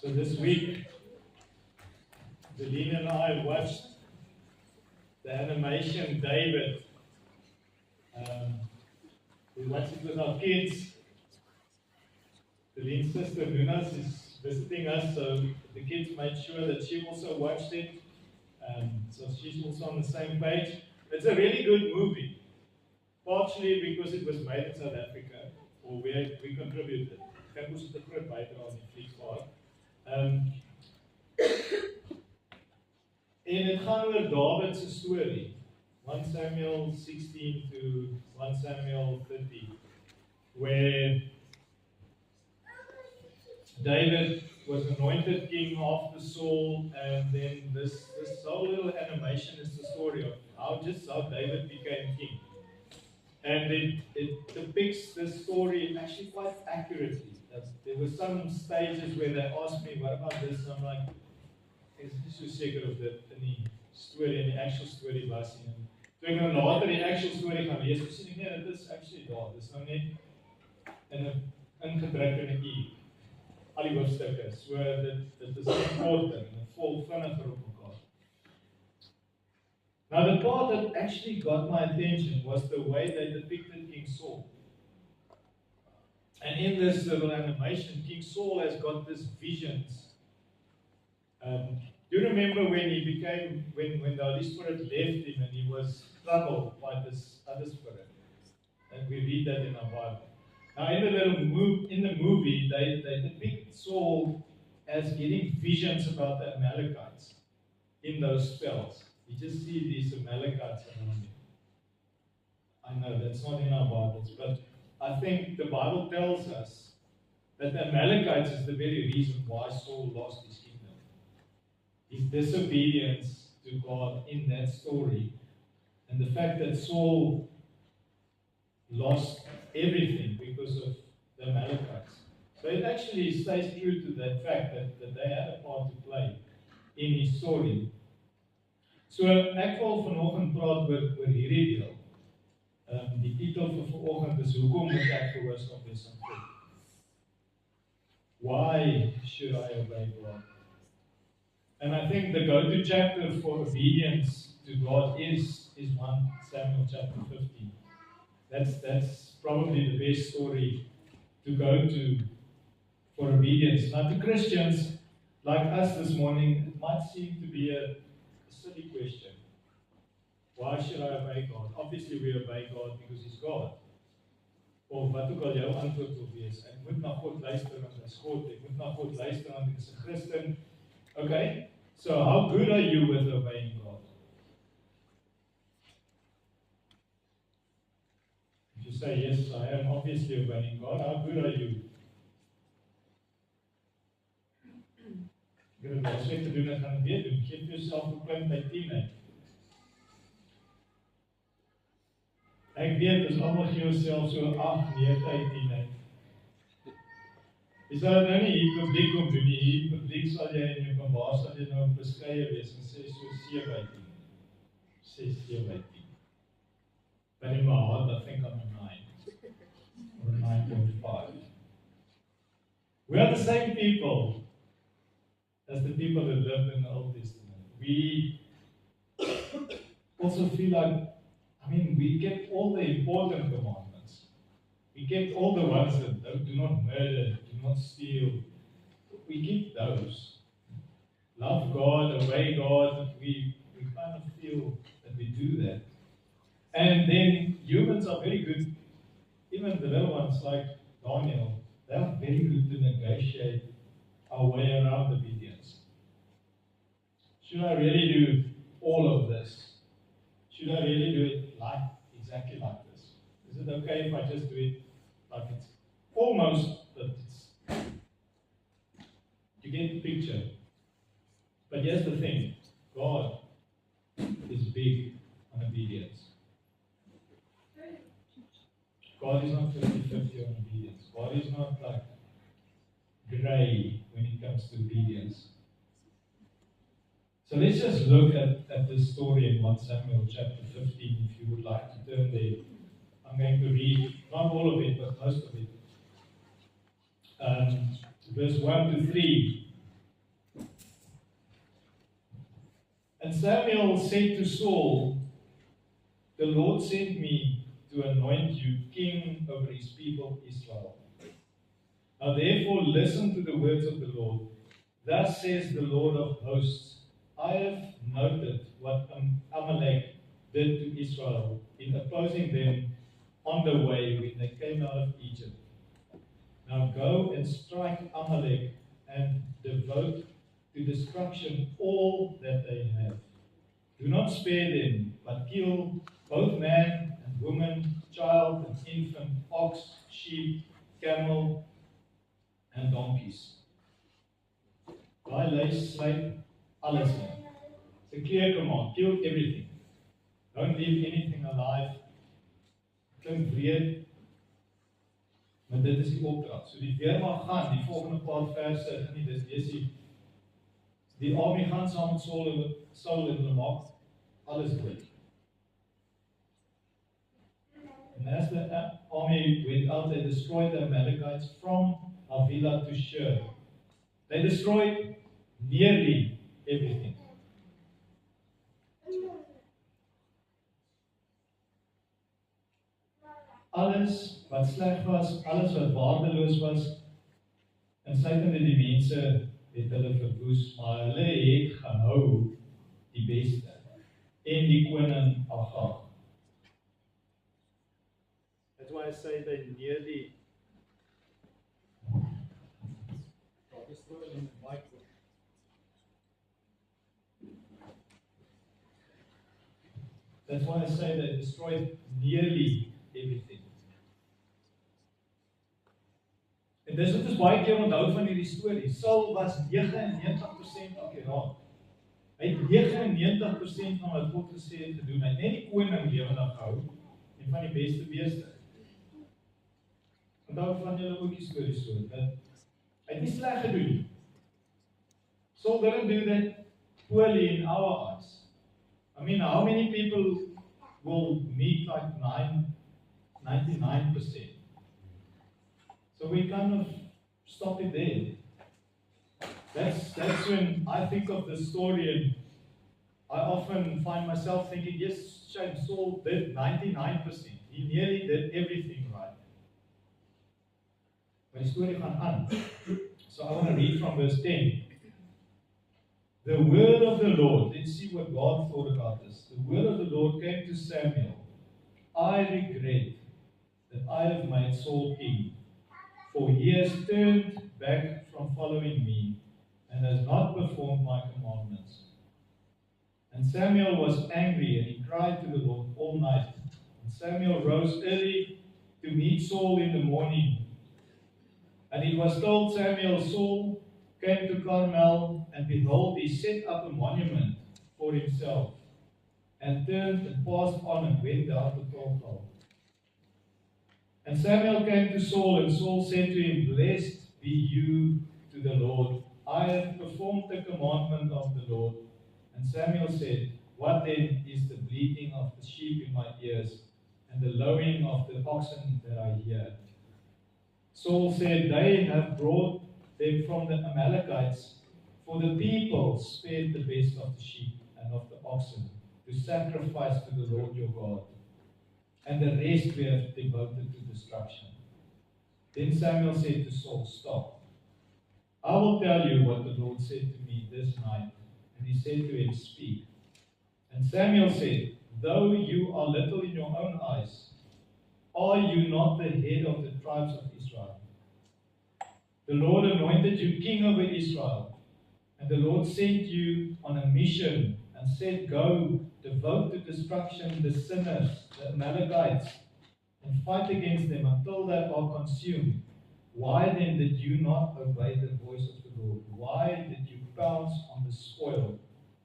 So this week, Deline and I watched the animation David. We watched it with our kids. Deline's sister Lunas is visiting us, so the kids made sure that she also watched it. So she's also on the same page. It's a really good movie, partially because it was made in South Africa, or we contributed. Ek moes dit 'n groot bydrae aan die fliek gehad. En dit gaan oor Dawid se storie. 1 Samuel 16 to 1 Samuel 30, where David was anointed king after Saul, and then this whole little animation is the story of how David became king. And it depicts this story actually quite accurately. There were some stages where they asked me, what about this? And I'm like, is this so seker of dit in die story, in die actual story was nie. Toe ek nou later die actual story gaan lees, sien ek nee, dit is actually daar. Dit is nou net ingedruk in 'n uur. Al die hoofstukke. So dit is korter en vol vinniger op mekaar. Now the part that actually got my attention was the way they depicted King Saul. And in this little animation, King Saul has got these visions. Do you remember when he became, when the Holy Spirit left him and he was troubled by this other spirit? And we read that in our Bible. Now in the movie, they depict Saul as getting visions about the Amalekites in those spells. You just see these Amalekites around him. I know that's not in our Bibles, but I think the Bible tells us that the Amalekites is the very reason why Saul lost his kingdom. His disobedience to God in that story, and the fact that Saul lost everything because of the Amalekites. So it actually stays true to that fact that they had a part to play in his story. So ek wil vanoggend praat oor hierdie deel. Die titel vir vanoggend is Hoekom moet ek gehoorsaam wees aan God? Why should I obey God? And I think the go-to chapter for obedience to God is 1 Samuel chapter 15. That's probably the best story to go to for obedience. Now to Christians like us this morning, it might seem to be a silly question. Why should I obey God? Obviously we obey God because He's God. Of wat ook al jou antwoord wil wees. Ek moet na God luister want hy is God. Ek moet na God luister want ek is 'n Christen. Okay, so how good are you with obeying God? If you say, yes, I am obviously obeying God, how good are you? Ek het dit te doen, ek gaan weer doen. Geef jouself 'n punt by 10. Ek weet, as almal gee jouself so 8, 9 uit 10. Jy sal nou nie hier publiek kom doen nie. Hier publiek sal jy in jou openbaar sal jy nou beskeie wees en sê so 7 uit 10. 7 uit 10. But in my heart, I think I'm a 9. Or a 9.5. We are the same people as the people that lived in the Old Testament. We also feel like, we kept all the important commandments. We kept all the ones that do not murder, do not steal. We keep those. Love God, obey God. We kind of feel that we do that. And then humans are very good, even the little ones like Daniel, they are very good to negotiate our way around obedience. Should I really do all of this? Should I really do it exactly like this? Is it okay if I just do it like it's almost, but it's, you get the picture. But here's the thing, God is big on obedience. God is not 50-50 on obedience. God is not like grey when it comes to obedience. So let's just look at this story in 1 Samuel chapter 15, if you would like to turn there. I'm going to read, not all of it, but most of it. Verse 1 to 3. Samuel said to Saul, "The Lord sent me to anoint you king over his people Israel. Now therefore listen to the words of the Lord. Thus says the Lord of hosts, I have noted what Amalek did to Israel in opposing them on the way when they came out of Egypt. Now go and strike Amalek and devote to destruction all that they have. Do not spare them, but kill both man and woman, child and infant, ox, sheep, camel, and donkeys. Daai lys sluit alles in. It's a clear command. Kill everything. Don't leave anything alive. Klink wreed, maar dit is die opdrag. So die weermag gaan, die volgende paar verse, ek gaan nie dit lees nie. Die army gaan saam met Saul en hulle maak alles dood. And as the army went out, they destroyed the Amalekites from Havilah to Shur. They destroyed nearly everything. Alles wat sleg was, alles wat waardeloos was, insluitende die mense het hulle verwoes, maar hulle het gehou die beste en die koning Agag. That's why I say they nearly That's why I say they destroyed nearly everything. En dis wat ons baie keer onthou van hierdie storie. Saul was 99% akkuraat. Hy het 99% van wat God gesê het gedoen. Hy het net die koning lewendig gehou en van die beste beeste. Onthou van julle ook die storie so, dat hy het nie sleg gedoen nie. Saul didn't do that poorly in our eyes. I mean, how many people will meet like 99%? So we kind of stop it there. That's when I think of the story, and I often find myself thinking, yes, shame, Saul did 99%. He nearly did everything right. But the story gaan aan. So I want to read from verse 10. The word of the Lord, let's see what God thought about this. The word of the Lord came to Samuel. I regret that I have made Saul king, for he has turned back from following me and has not performed my commandments. And Samuel was angry, and he cried to the Lord all night. And Samuel rose early to meet Saul in the morning. And it was told Samuel, Saul came to Carmel, and behold, he set up a monument for himself, and turned and passed on and went down to Gilgal. And Samuel came to Saul, and Saul said to him, Blessed be you to the Lord. I have performed the commandment of the Lord. And Samuel said, What then is the bleating of the sheep in my ears, and the lowing of the oxen that I hear? Saul said, They have brought them from the Amalekites, for the people spared the best of the sheep and of the oxen to sacrifice to the Lord your God, and the rest we have devoted to destruction. Then Samuel said to Saul, Stop. I will tell you what the Lord said to me this night. And he said to him, Speak. And Samuel said, Though you are little in your own eyes, are you not the head of the tribes of Israel? The Lord anointed you king over Israel, and the Lord sent you on a mission and said, Go, devote to destruction the sinners, the Amalekites, and fight against them until they are consumed. Why then did you not obey the voice of the Lord? Why did you pounce on the spoil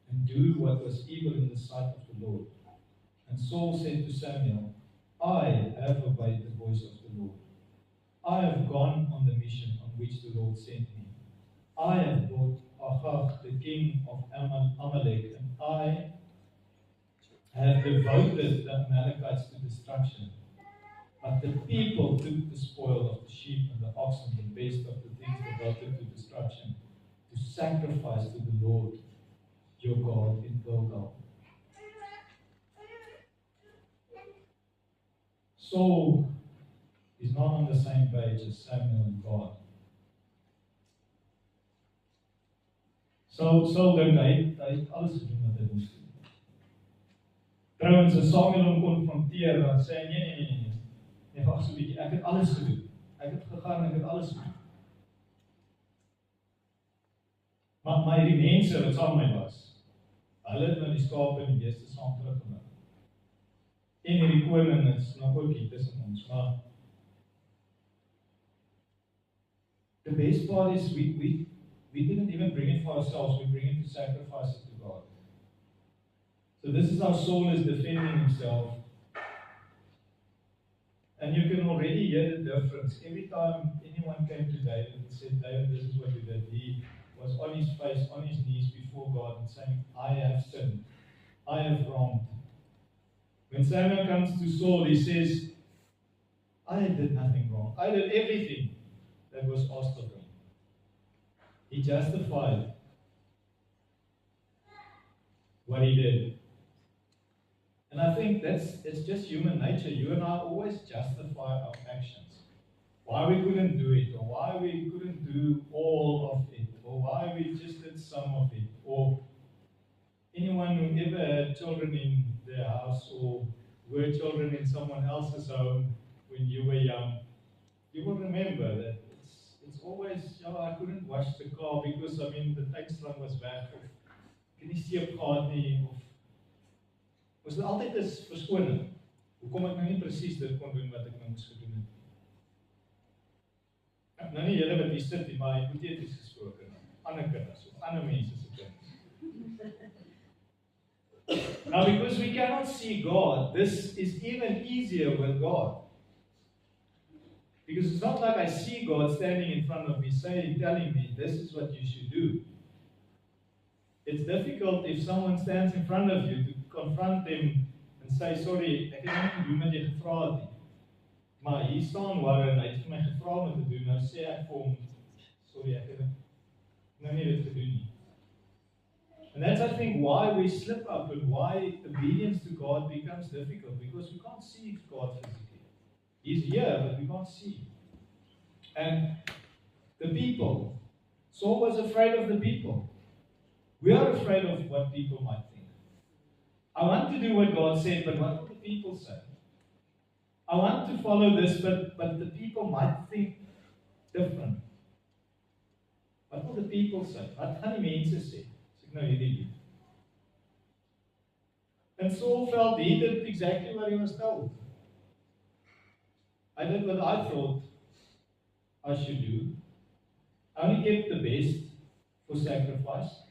and do what was evil in the sight of the Lord? And Saul said to Samuel, I have obeyed the voice of the Lord. I have gone on the mission on which the Lord sent me. I have brought Agag, the king of Amalek, and I have devoted the Amalekites to destruction. But the people took the spoil of the sheep and the oxen, the best of the things devoted to destruction, to sacrifice to the Lord. your God in Gilgal. Saul is not on the same page as Samuel and God. Saul dink hy het alles gedoen wat hy moes doen. Trouwens, as Samuel hom konfronteer, dan sê hy nee. Nee, wag so 'n bietjie. Ek het alles gedoen. Ek het gegaan en ek het alles gedoen. Maar hierdie mense wat saam met my was, hulle het nou die skape en die beeste saam teruggebring. En hierdie koning is nog ook hier tussen ons, maar the best part is we didn't even bring it for ourselves, we bring it to sacrifice it to God. So this is how Saul is defending himself. And you can already hear the difference. Every time anyone came to David and said, David, this is what you did, he was on his face, on his knees before God and saying, I have sinned, I have wronged. When Samuel comes to Saul, he says, I did nothing wrong. I did everything that was asked of me. He justified what he did. And I think it's just human nature. You and I always justify our actions. Why we couldn't do it, or why we couldn't do all of it, or why we just did some of it, or anyone who ever had children in their house or were children in someone else's home when you were young, you will remember that it's always, I couldn't wash the car because the tankstring was weg, of ek het nie seep gehad nie, of was dit altyd 'n verskoning. Hoekom ek nou nie presies dit kon doen wat ek nou moes gedoen het. Nou nie julle wat hier sit nie, maar hipoteties gesproke, ander kinders of ander mense se kinders. Now, because we cannot see God, this is even easier with God. Because it's not like I see God standing in front of me, telling me, this is what you should do. It's difficult if someone stands in front of you to confront them and say, sorry, ek het nie gedoen wat jy gevra het nie. Maar hier staan Warren, hy het vir my gevra om te doen, nou sê ek vir hom, sorry, ek het nou nie dit gedoen nie. And that's, I think, why we slip up and why obedience to God becomes difficult, because we can't see God physically. He's here, but we can't see him. And the people, Saul was afraid of the people. We are afraid of what people might think. I want to do what God said, but what will the people say? I want to follow this, but the people might think different. What will the people say? Wat gaan die mense sê? Nou hierdie. And Saul felt he did exactly what he was told. I did what I thought I should do. I only kept the best for sacrifice.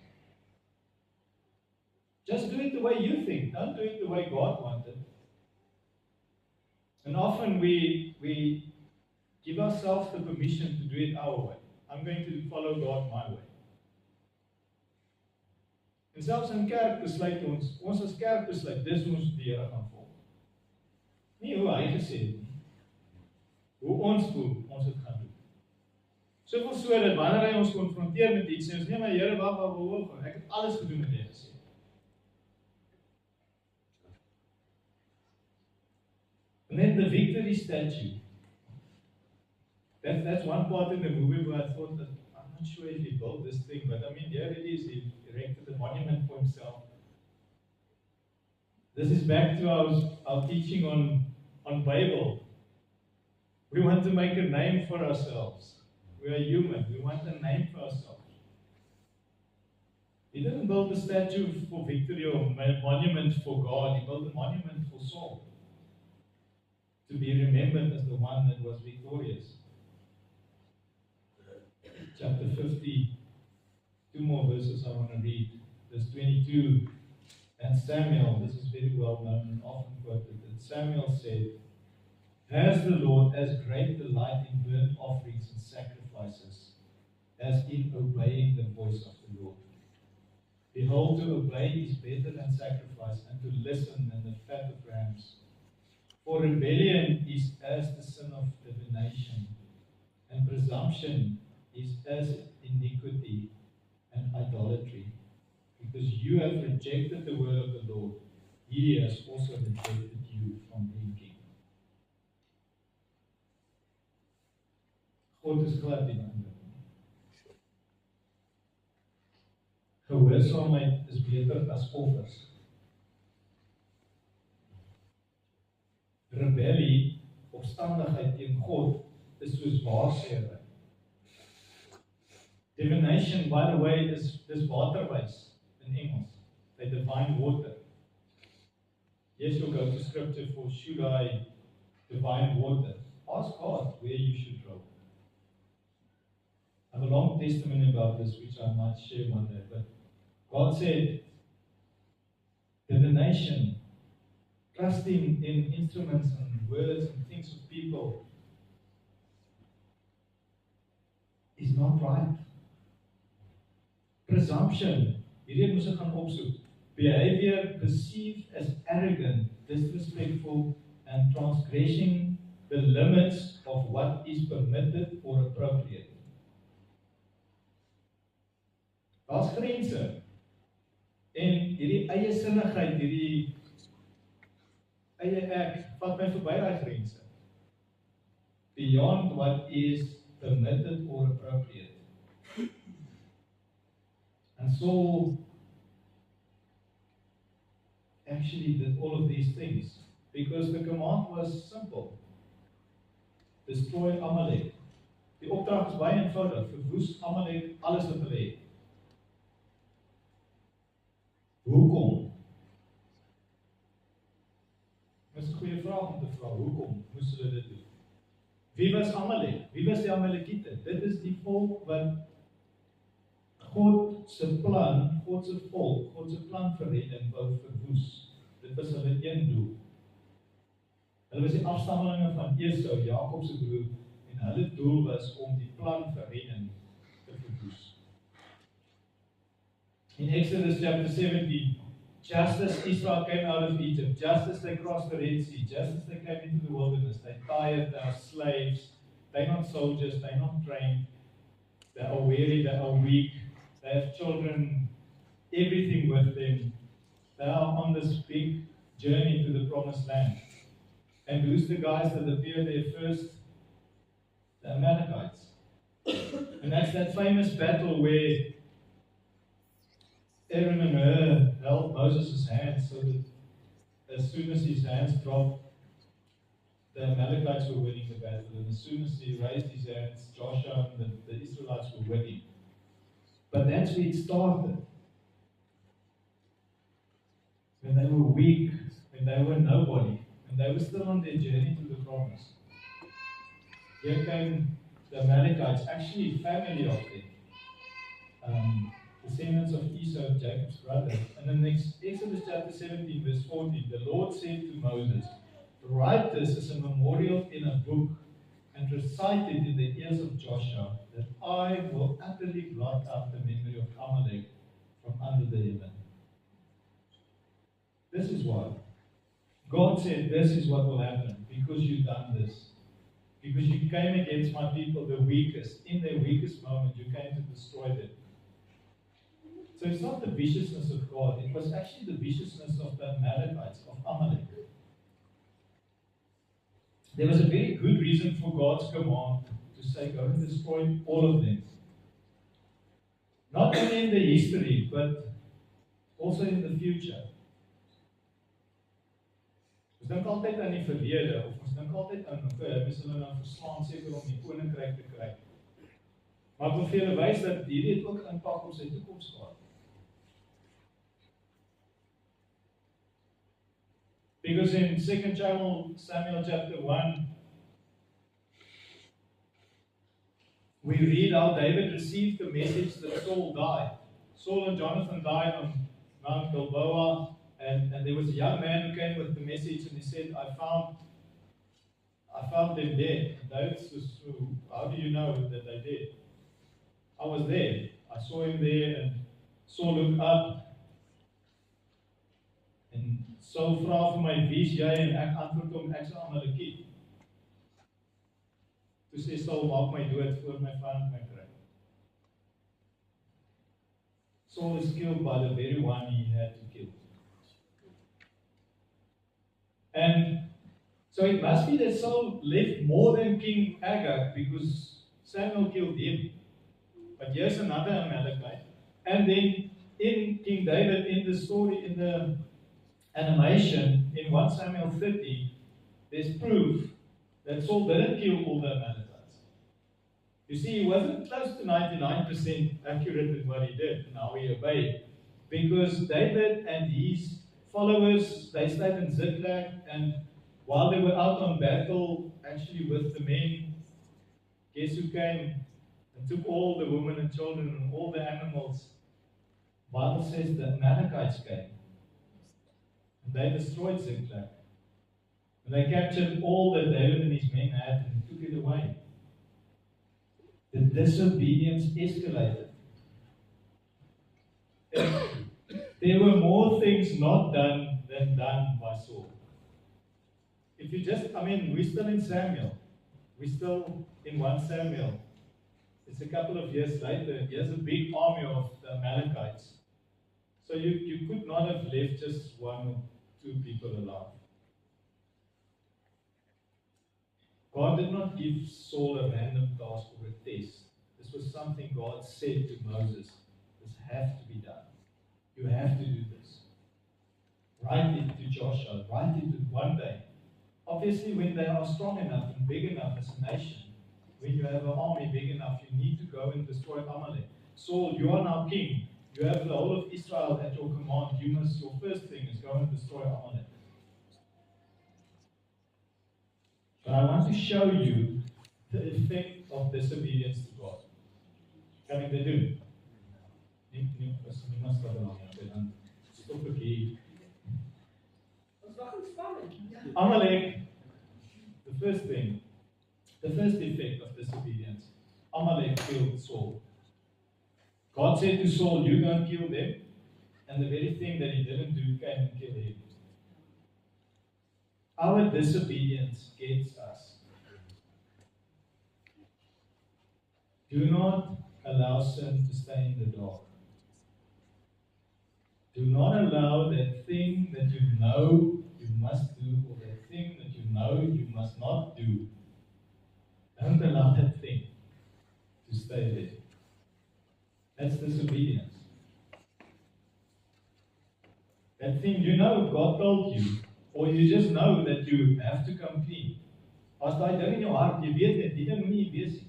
Just do it the way you think. Don't do it the way God wanted. And often we give ourselves the permission to do it our way. I'm going to follow God my way. En selfs in kerk besluit ons as kerk besluit, dis hoe ons die Here gaan volg. Nie hoe hy gesê het nie. Hoe ons voel, ons het gaan doen. Soveel so dat wanneer hy ons konfronteer met iets, sê ons, nee maar Here, wag, ek het alles gedoen wat jy gesê het. And then the victory statue. That's one part in the movie where I thought that I'm not sure if he built this thing, but here it is. He erected a monument for himself. This is back to our teaching on Bible. We want to make a name for ourselves. We are human. We want a name for ourselves. He didn't build a statue for victory or a monument for God. He built a monument for Saul, to be remembered as the one that was victorious. Chapter 50, two more verses I want to read. Verse 22, and Samuel, this is very well known and often quoted, that Samuel said, has the Lord as great delight in burnt offerings and sacrifices as in obeying the voice of the Lord? Behold, to obey is better than sacrifice, and to listen than the fat of rams. For rebellion is as the sin of divination, and presumption is as iniquity and idolatry. because you have rejected the word of the Lord, He has also rejected you from being king. God is glad in ander. Gehoorsaamheid is beter as offers. Rebellie, opstandigheid teen God, is soos waarsêre. Divination, by the way, is waterwys in Engels. They divine water. Yes, you'll go to scripture for should I divine water. Ask God where you should row. I have a long testimony about this, which I might share one day. But God said, divination, trusting in instruments and words and things of people, is not right. Presumption, hierdie moet ek gaan opsoek. Behavior perceived as arrogant, disrespectful, and transgressing the limits of what is permitted or appropriate. Daar's grense. En hierdie eie sinnigheid, hierdie eie ek, vat my verby daai grense. Beyond what is permitted or appropriate. And Saul actually did all of these things because the command was simple. Destroy Amalek. Die opdrag is baie eenvoudig. Verwoes Amalek alles wat hulle het. Hoekom? Dit is 'n goeie vraag om te vra. Hoekom moes hulle dit doen? Wie was Amalek? Wie was die Amalekiete? Dit is die volk wat God se plan, God se volk, God se plan vir redding wou verwoes. Dit was hulle een doel. Hulle was die afstammelinge van Esau, Jakob se broer, en hulle doel was om die plan vir redding te verwoes. In Exodus chapter 17, just as Israel came out of Egypt, just as they crossed the Red Sea, just as they came into the wilderness, they're tired, they are slaves, they're not soldiers, they're not trained, they are weary, they are weak, they have children, everything with them. They are on this big journey to the promised land. And who's the guys that appear there first? The Amalekites. And that's that famous battle where Aaron and Hur held Moses' hands so that as soon as his hands dropped, the Amalekites were winning the battle. And as soon as he raised his hands, Joshua and the Israelites were winning. But that's where it started. When they were weak, when they were nobody, when they were still on their journey to the promise. Here came the Amalekites, actually family of them. Descendants of Esau, Jacob's brother. And in Exodus chapter 17, verse 14, the Lord said to Moses, write this as a memorial in a book and recite it in the ears of Joshua, that I will utterly blot out the memory of Amalek from under the heaven. This is why. God said, this is what will happen, because you've done this. Because you came against my people, the weakest. In their weakest moment, you came to destroy them. So it's not the viciousness of God, it was actually the viciousness of the Amalekites, of Amalek. There was a very good reason for God's command to say, go and destroy all of them. Not only in the history, but also in the future. Ons dink altyd aan die verlede, of ons dink altyd aan, mens hulle nou verslaan seker om die koninkryk te kry. Maar ek wil vir julle wys dat hierdie het ook impak op sy toekoms gehad. Because in 2 Samuel chapter 1, we read how David received the message that Saul died. Saul and Jonathan died on Mount Gilboa, and there was a young man who came with the message, and he said, I found them dead. And David says, how do you know that they're dead? I was there. I saw him there, and Saul looked up, en Saul vra vir my, wie is jy? En ek antwoord hom, ek is 'n Amalekiet. Toe sê Saul, maak my dood voor my vyand my kry. Saul is killed by the very one he had to kill. And so it must be that Saul left more than King Agag because Samuel killed him. But here's another Amalekite. And then in King David, in the story, in the animation, in 1 Samuel 30, there's proof that Saul didn't kill all the Amalekites. You see, he wasn't close to 99% accurate in what he did and how he obeyed. Because David and his followers, they stayed in Ziklag, and while they were out on battle, actually with the men, guess who came and took all the women and children and all the animals? The Bible says the Amalekites came. And they destroyed Ziklag. And they captured all that David and his men had and took it away. The disobedience escalated. There were more things not done than done by Saul. If you just, we're still in Samuel. We're still in 1 Samuel. It's a couple of years later. Here's a big army of the Amalekites. So you could not have left just 1 or 2 people alive. God did not give Saul a random task or a test. This was something God said to Moses. This has to be done. You have to do this. Write it to Joshua. Write it to one day. Obviously, when they are strong enough and big enough as a nation, when you have an army big enough, you need to go and destroy Amalek. Saul, you are now king. You have the whole of Israel at your command. Your first thing is go and destroy Amalek. But I want to show you the effect of disobedience to God. Kan ek dit doen? As niemand staat er lang, dan stop ek hier. Amalek, the first effect of disobedience, Amalek killed Saul. God said to Saul, you go and kill them, and the very thing that he didn't do came and killed him. Our disobedience gets us. Do not allow sin to stay in the dark. Do not allow that thing that you know you must do, or that thing that you know you must not do. Don't allow that thing to stay there. That's disobedience. That thing you know God told you, or you just know that you have to come clean. As daai ding in jou hart, jy weet net, die ding moenie wees nie.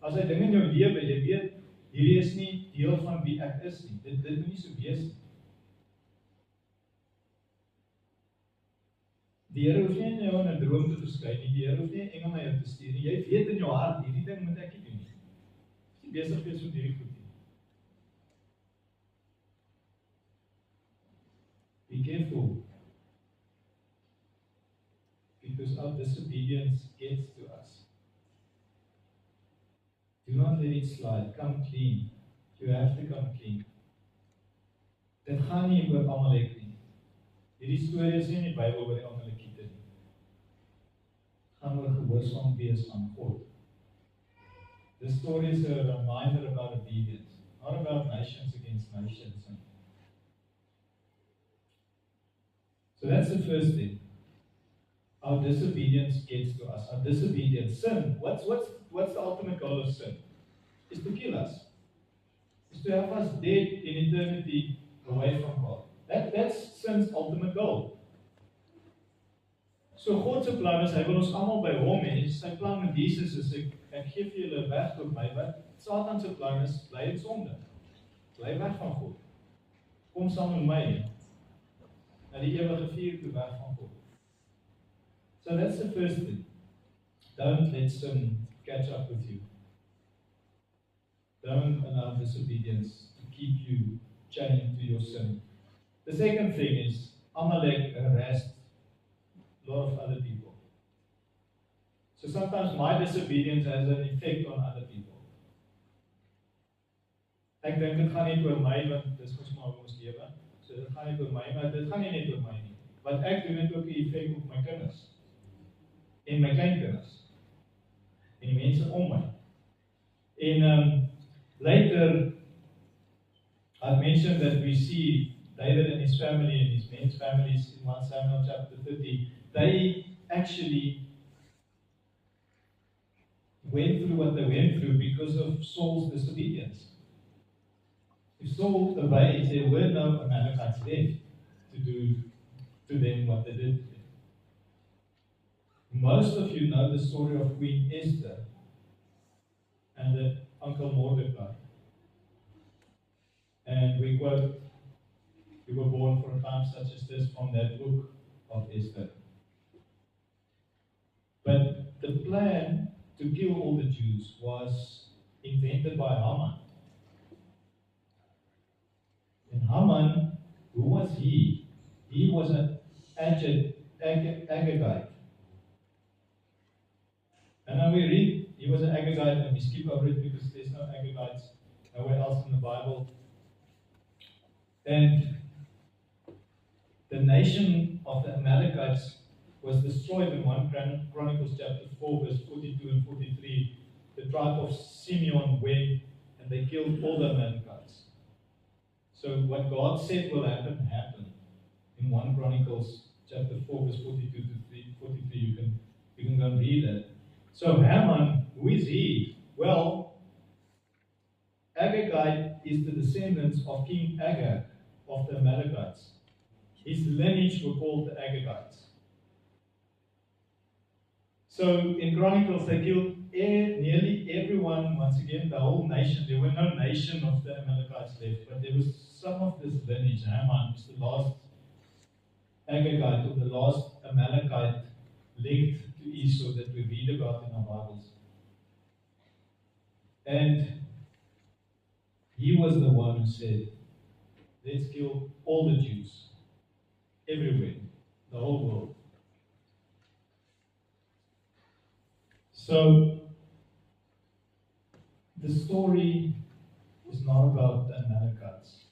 As hy ding in jou lewe, jy weet, hierdie is nie deel van wie ek is nie. Dit moenie so wees nie. Die Here hoef nie in jou in 'n droom te verskyn nie. Die Here hoef nie 'n engel na jou te stuur nie. Jy weet in jou hart, hierdie ding moet ek nie doen nie. Jy is besig wees met hierdie goed nie. Be careful. Because our disobedience gets to us. Do not let it slide. Come clean. You have to come clean. Dit gaan nie oor Amalek nie. Hierdie storie is nie in die Bybel oor die Amalekiete nie. Dit gaan oor gehoorsaam wees aan God. This story is a reminder about obedience, not about nations against nations. So that's the first thing. Our disobedience gets to us. Our disobedience, sin. What's the ultimate goal of sin? Is to kill us. Is to have us dead in eternity away from God. That's sin's ultimate goal. So God se plan is hy wil ons almal by hom hê. Sy plan met Jesus is ek gee vir julle weg tot my. Wat Satan se plan is bly in sonde. Bly weg van God. Kom saam met my na die ewige vuur toe weg van God. So that's the first thing. Don't let sin catch up with you. Don't allow disobedience to keep you chained to your sin. The second thing is Amalek harassed a lot of other people. So sometimes my disobedience has an effect on other people. Ek dink dit gaan nie oor my want dis mos maar ons lewe. So dit gaan nie oor my, maar dit gaan nie net oor my nie. Wat ek doen het ook 'n effek op my kinders. En my kleinkinders. En die mense om my. En later I've mentioned that we see David and his family and his men's families in 1 Samuel chapter 30. They actually went through what they went through because of Saul's disobedience. If Saul obeyed, there were no Amalekites left to do to them what they did to them. Most of you know the story of Queen Esther and the Uncle Mordecai. And we quote, "You were born for a time such as this," from that book of Esther. But the plan to kill all the Jews was invented by Haman. And Haman, who was he? He was an Agagite. And now we read, he was an Agagite, and we skip over it because there's no Agagites nowhere else in the Bible. And the nation of the Amalekites was destroyed in 1 Chronicles chapter 4, verse 42 and 43. The tribe of Simeon went and they killed all the Amalekites. So what God said will happen, happened. In 1 Chronicles chapter 4, verse 42 to 43, you can go and read that. So Haman, who is he? Well, Agagite is the descendants of King Agag of the Amalekites. His lineage were called the Agagites. So in Chronicles, they killed nearly everyone, once again, the whole nation. There were no nation of the Amalekites left, but there was some of this lineage. Haman is the last Agagite, or the last Amalekite linked to Esau that we read about in our Bibles. And he was the one who said, let's kill all the Jews, everywhere, the whole world. So, the story is not about the Amalekites.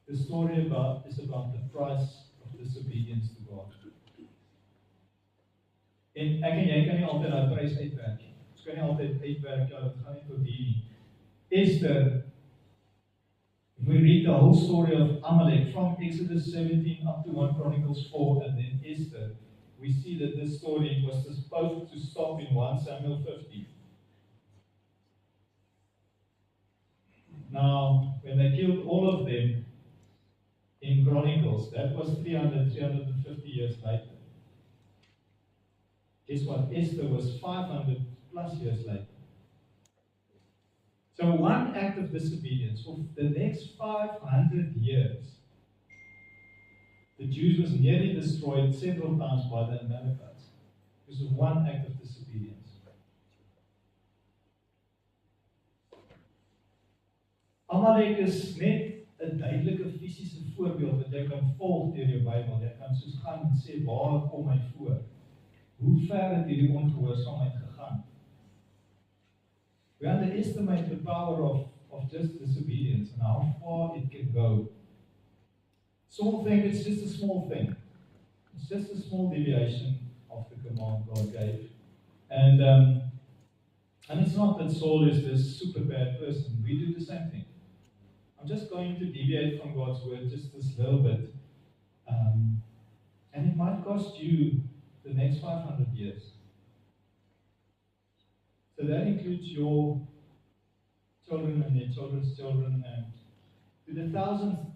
The story is about the price of disobedience to God. En ek en jy kan nie altyd daai prys uitwerk nie. Ons kan nie altyd uitwerk, ja, dit gaan nie tot hier nie. Esther, we read the whole story of Amalek from Exodus 17 up to 1 Chronicles 4 and then Esther. We see that this story was supposed to stop in 1 Samuel 50. Now, when they killed all of them in Chronicles, that was 350 years later. Guess what? Esther was 500 plus years later. So one act of disobedience for the next 500 years, the Jews was nearly destroyed several times by the Amalekites because of one act of disobedience. Amalek is net 'n duidelike fisiese voorbeeld wat jy kan volg deur jou Bybel. Jy kan soos gaan en sê, waar kom hy voor? Hoe ver het hierdie ongehoorsaamheid gegaan? We underestimate the power of just disobedience and how far it can go. Some think it's just a small thing. It's just a small deviation of the command God gave. And it's not that Saul is this super bad person. We do the same thing. I'm just going to deviate from God's word just this little bit. And it might cost you the next 500 years. So that includes your children and their children's children, and to the thousand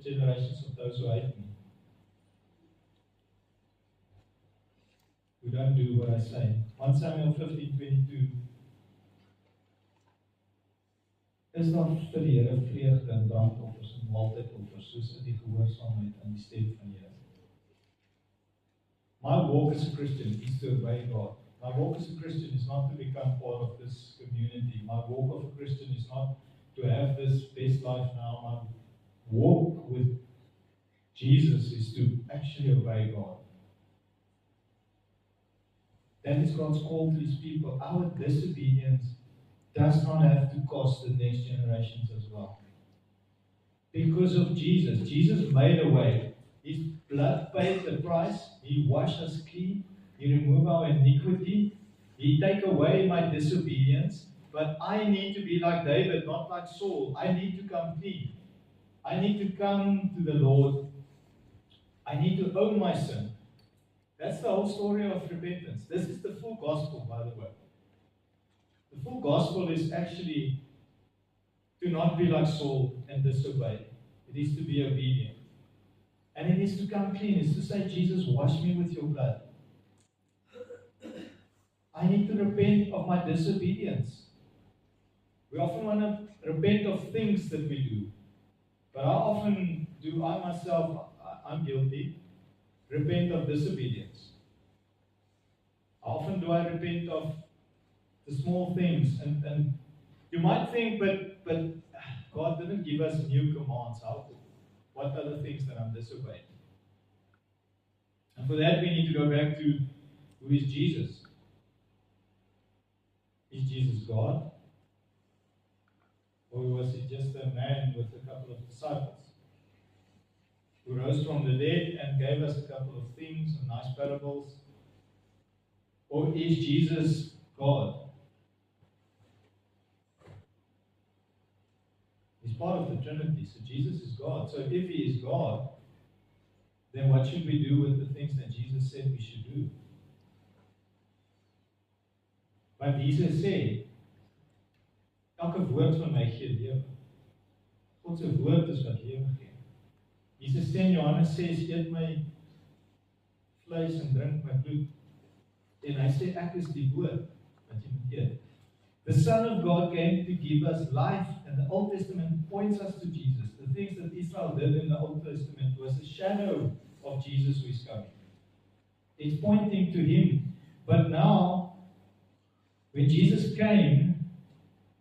generations of those who hate me, who don't do what I say. 1 Samuel 15:22. Is daar vir die Here vreugde en brandoffers en maaltydoffers, soos in die gehoorsaamheid aan die stem van die Here? My walk as a Christian is to obey God. My walk as a Christian is not to become part of this community. My walk of a Christian is not to have this best life now. My walk with Jesus is to actually obey God. That is God's call to His people. Our disobedience does not have to cost the next generations as well. Because of Jesus. Jesus made a way. His blood paid the price. He washed us clean. He removed our iniquity. He take away my disobedience. but I need to be like David, not like Saul. I need to come clean. I need to come to the Lord. I need to own my sin. That's the whole story of repentance. This is the full gospel, by the way. The full gospel is actually to not be like Saul and disobey. It is to be obedient. And it is to come clean. It's to say, Jesus, wash me with your blood. I need to repent of my disobedience. We often want to repent of things that we do. But how often do I myself, I'm guilty, repent of disobedience? How often do I repent of the small things? And you might think, but God didn't give us new commands. What are the things that I'm disobeying? And for that, we need to go back to who is Jesus. Is Jesus God? Or was he just a man with a couple of disciples who rose from the dead and gave us a couple of things and nice parables? Or is Jesus God? He's part of the Trinity, so Jesus is God. So if he is God, then what should we do with the things that Jesus said we should do? Want Jesus sê, elke woord van my gee lewe. God se woord is wat lewe gee. Jesus sê in Johannes 6, eet my vleis en drink my bloed. En hy sê ek is die woord wat jy moet eet. The Son of God came to give us life, and the Old Testament points us to Jesus. The things that Israel did in the Old Testament was a shadow of Jesus who is coming. It's pointing to him. But now, when Jesus came,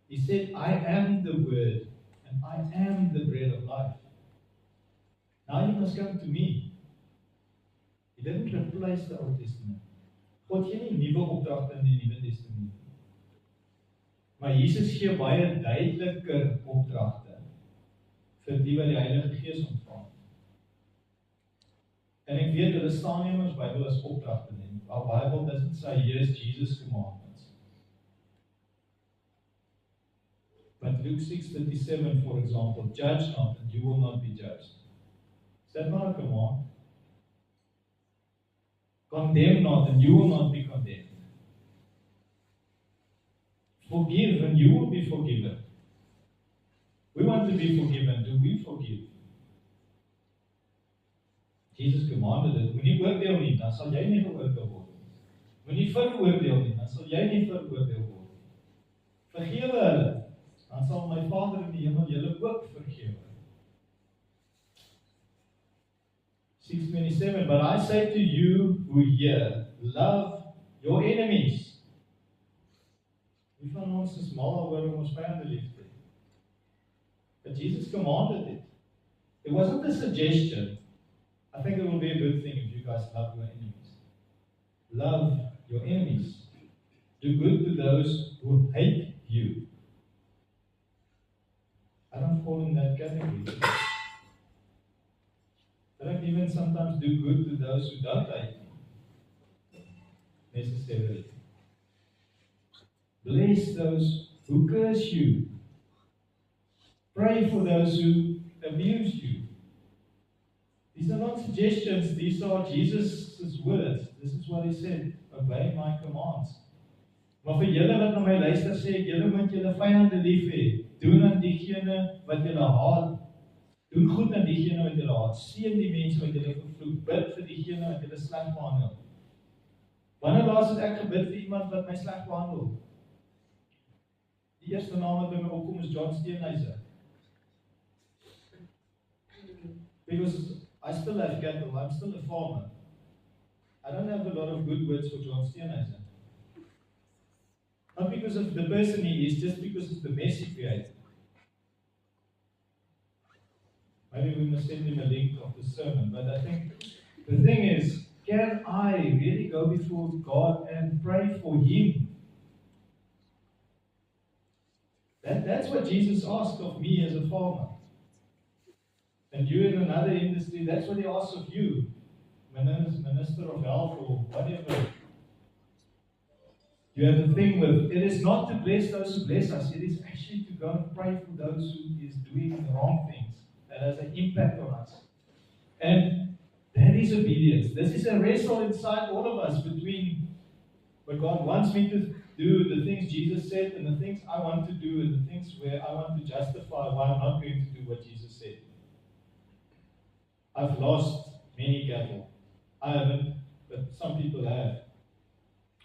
he said, I am the Word, and I am the bread of life. Now you must come to me. He didn't replace the Old Testament. God gee nie nuwe opdragte in die Nuwe Testament. Maar Jesus gee baie duideliker opdragte vir die wat die Heilige Gees ontvang. En ek weet hulle staan nie in ons Bybel as opdragte nie. Our Bible doesn't say, here's Jesus' commandments. But Luke 6:37, for example, judge not and you will not be judged. Is that not a command? Condemn not and you will not be condemned. Forgive and you will be forgiven. We want to be forgiven. Do we forgive? Jesus commanded it. Moenie oordeel nie, dan sal jy nie geoordeel word nie. Moenie veroordeel nie, dan sal jy nie veroordeel word nie. Vergewe hulle, dan sal my Vader in die hemel julle ook vergewe. 6:27, but I say to you who hear, love your enemies. Wie van ons is mal oor om ons vyande lief te hê? But Jesus commanded it. It wasn't a suggestion. I think it will be a good thing if you guys love your enemies. Love your enemies. Do good to those who hate you. I don't fall in that category. I don't even sometimes do good to those who don't hate me. Necessarily. Bless those who curse you. Pray for those who abuse you. These are not suggestions, these are Jesus' words. This is what he said, obey my commands. Maar vir julle wat na my luister sê ek, julle moet julle vyande lief hê. Doen aan diegene wat julle haat. Doen goed aan diegene wat julle haat. Seën die mense wat julle vervloek. Bid vir diegene wat julle sleg behandel. Wanneer laas het ek gebid vir iemand wat my sleg behandel? Die eerste naam wat by my opkom is John Steenhuisen. Because I still have cattle, I'm still a farmer. I don't have a lot of good words for John Steenhuisen. Not because of the person he is, just because of the mess he created. Maybe we must send him a link of the sermon, but I think the thing is, can I really go before God and pray for him? That's what Jesus asked of me as a farmer. And you in another industry, that's what he asks of you. Minister of Health or whatever. You have a thing with, it is not to bless those who bless us, it is actually to go and pray for those who is doing the wrong things that has an impact on us. And that is obedience. This is a wrestle inside all of us between what God wants me to do, the things Jesus said, and the things I want to do, and the things where I want to justify why I'm not going to do what Jesus said. I've lost many cattle. I haven't, but some people have.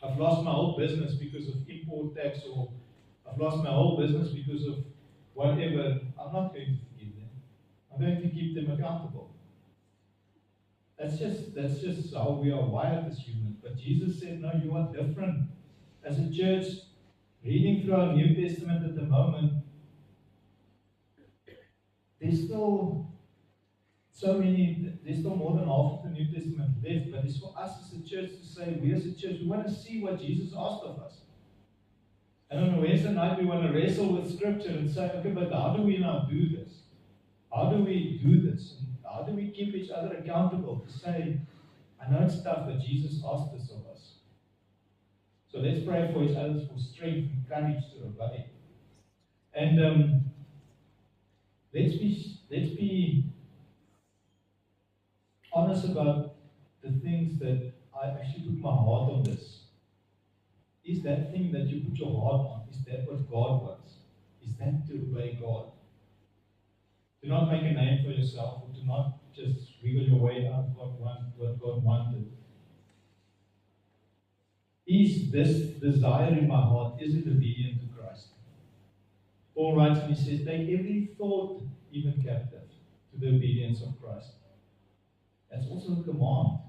I've lost my whole business because of import tax, or I've lost my whole business because of whatever. I'm not going to forgive them. I'm going to keep them accountable. That's just how we are wired as humans. But Jesus said, no, you are different. As a church, reading through our New Testament at the moment, there's still there's still more than half of the New Testament left, but it's for us as a church to say, we as a church, we want to see what Jesus asked of us. And on a Wednesday night, we want to wrestle with Scripture and say, okay, but how do we now do this? How do we do this? And how do we keep each other accountable to say, I know it's tough, but Jesus asked this of us. So let's pray for each other for strength and courage to obey. And let's be honest about the things that I actually put my heart on this. Is that thing that you put your heart on, is that what God wants? Is that to obey God? Do not make a name for yourself, or do not just wiggle your way out of what God wanted. Is this desire in my heart, is it obedient to Christ? Paul writes and he says, take every thought even captive to the obedience of Christ. That's also a command.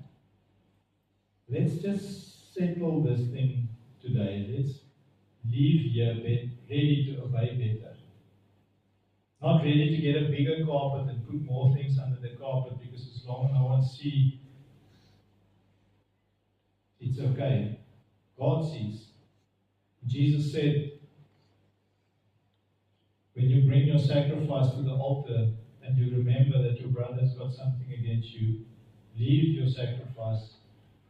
Let's just settle this thing today. Let's leave here ready to obey better. Not ready to get a bigger carpet and put more things under the carpet, because as long as no one sees, it's okay. God sees. Jesus said, when you bring your sacrifice to the altar and you remember that your brother has got something against you, leave your sacrifice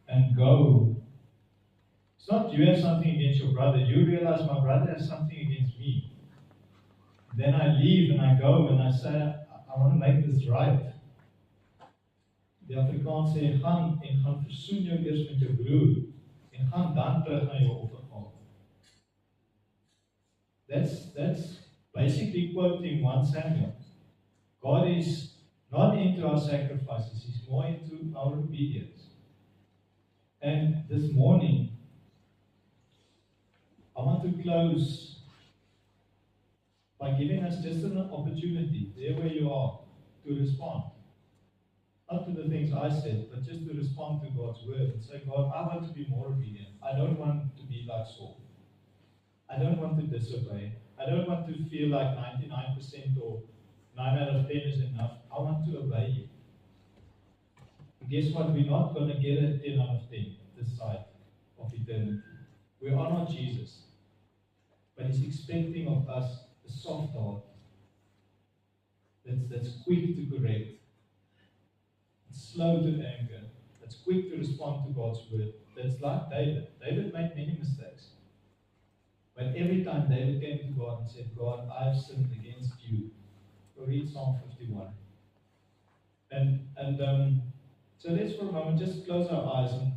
and go. It's not you have something against your brother. You realize my brother has something against me. Then I leave and I go and I say, I want to make this right. Die Afrikaans sê, gaan en gaan versoen jou eers met jou broer en gaan dan terug na jou offergawe. That's basically quoting 1 Samuel. God is not into our sacrifices, He's more into our obedience. And this morning, I want to close by giving us just an opportunity, there where you are, to respond. Not to the things I said, but just to respond to God's word and say, God, I want to be more obedient. I don't want to be like Saul. I don't want to disobey. I don't want to feel like 99% or 9 out of 10 is enough. I want to obey you. And guess what? We're not going to get a 10 out of 10 this side of eternity. We are not Jesus. But He's expecting of us a soft heart that's quick to correct, that's slow to anger, that's quick to respond to God's word. That's like David. David made many mistakes. But every time David came to God and said, God, I've sinned against you. Go read Psalm 51. And so let's for a moment just close our eyes and